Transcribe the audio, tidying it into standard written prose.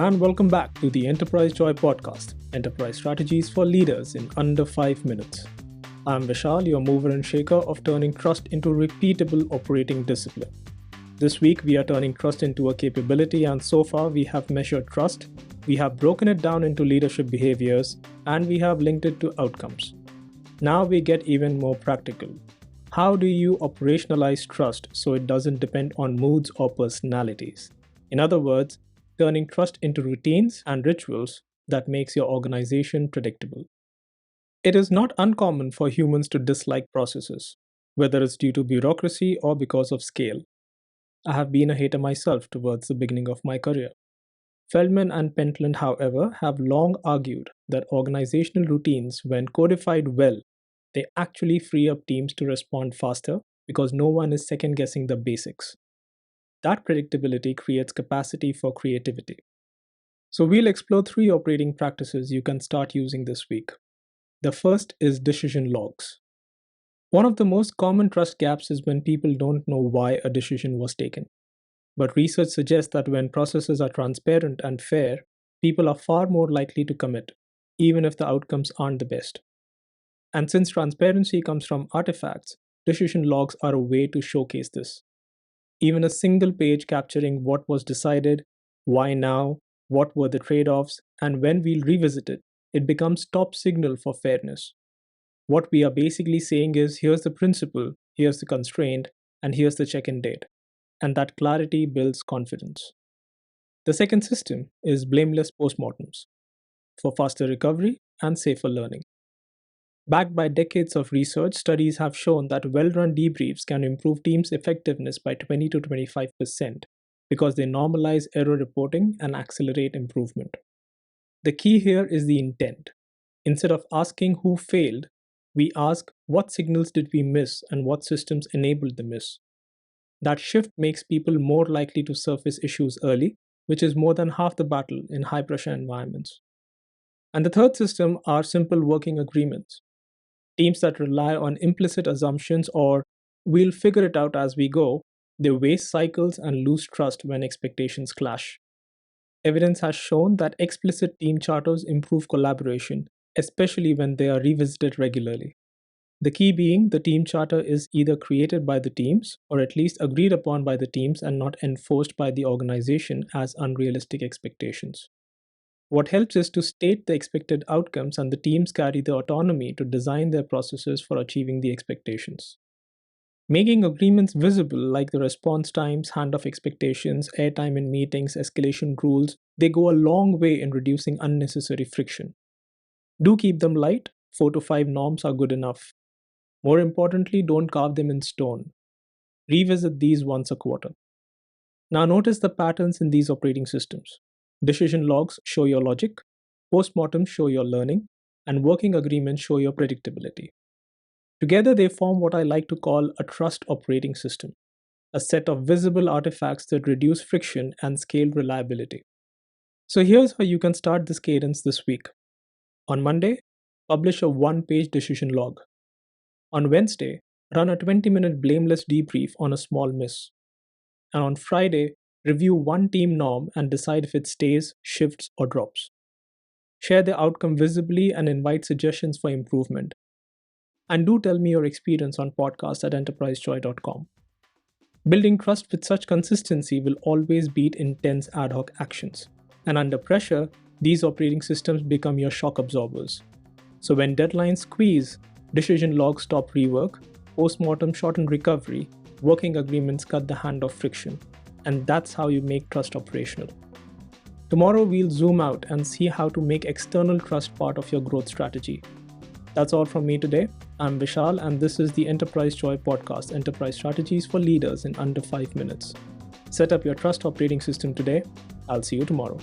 and welcome back to the EnterpriseJoy podcast, enterprise strategies for leaders in under 5 minutes. I'm Vishal, your mover and shaker of turning trust into repeatable operating discipline. This week, we are turning trust into a capability, and so far, we have measured trust, we have broken it down into leadership behaviors, and we have linked it to outcomes. Now we get even more practical. How do you operationalize trust so it doesn't depend on moods or personalities? In other words, turning trust into routines and rituals that makes your organization predictable. It is not uncommon for humans to dislike processes, whether it's due to bureaucracy or because of scale. I have been a hater myself towards the beginning of my career. Feldman and Pentland, however, have long argued that organizational routines, when codified well, they actually free up teams to respond faster because no one is second-guessing the basics. That predictability creates capacity for creativity. So we'll explore 3 operating practices you can start using this week. The first is decision logs. One of the most common trust gaps is when people don't know why a decision was taken. But research suggests that when processes are transparent and fair, people are far more likely to commit, even if the outcomes aren't the best. And since transparency comes from artifacts, decision logs are a way to showcase this. Even a single page capturing what was decided, why now, what were the trade-offs, and when we'll revisit it, it becomes top signal for fairness. What we are basically saying is, here's the principle, here's the constraint, and here's the check-in date. And that clarity builds confidence. The second system is blameless post-mortems for faster recovery and safer learning. Backed by decades of research, studies have shown that well-run debriefs can improve teams' effectiveness by 20 to 25% because they normalize error reporting and accelerate improvement. The key here is the intent. Instead of asking who failed, we ask what signals did we miss and what systems enabled the miss. That shift makes people more likely to surface issues early, which is more than half the battle in high-pressure environments. And the third system are simple working agreements. Teams that rely on implicit assumptions or we'll figure it out as we go, they waste cycles and lose trust when expectations clash. Evidence has shown that explicit team charters improve collaboration, especially when they are revisited regularly. The key being the team charter is either created by the teams or at least agreed upon by the teams and not enforced by the organization as unrealistic expectations. What helps is to state the expected outcomes, and the teams carry the autonomy to design their processes for achieving the expectations. Making agreements visible, like the response times, handoff expectations, airtime in meetings, escalation rules, they go a long way in reducing unnecessary friction. Do keep them light, 4 to 5 norms are good enough. More importantly, don't carve them in stone. Revisit these once a quarter. Now notice the patterns in these operating systems. Decision logs show your logic, post-mortems show your learning, and working agreements show your predictability. Together, they form what I like to call a trust operating system, a set of visible artifacts that reduce friction and scale reliability. So here's how you can start this cadence this week. On Monday, publish a 1-page decision log. On Wednesday, run a 20-minute blameless debrief on a small miss. And on Friday, review one team norm and decide if it stays, shifts, or drops. Share the outcome visibly and invite suggestions for improvement. And do tell me your experience on podcast@enterprisejoy.com. Building trust with such consistency will always beat intense ad hoc actions. And under pressure, these operating systems become your shock absorbers. So when deadlines squeeze, decision logs stop rework, post-mortem shorten recovery, working agreements cut the handoff friction. And that's how you make trust operational. Tomorrow we'll zoom out and see how to make external trust part of your growth strategy. That's all from me today. I'm Vishal, and this is the EnterpriseJoy podcast, Enterprise Strategies for Leaders in Under 5 Minutes. Set up your trust operating system today. I'll see you tomorrow.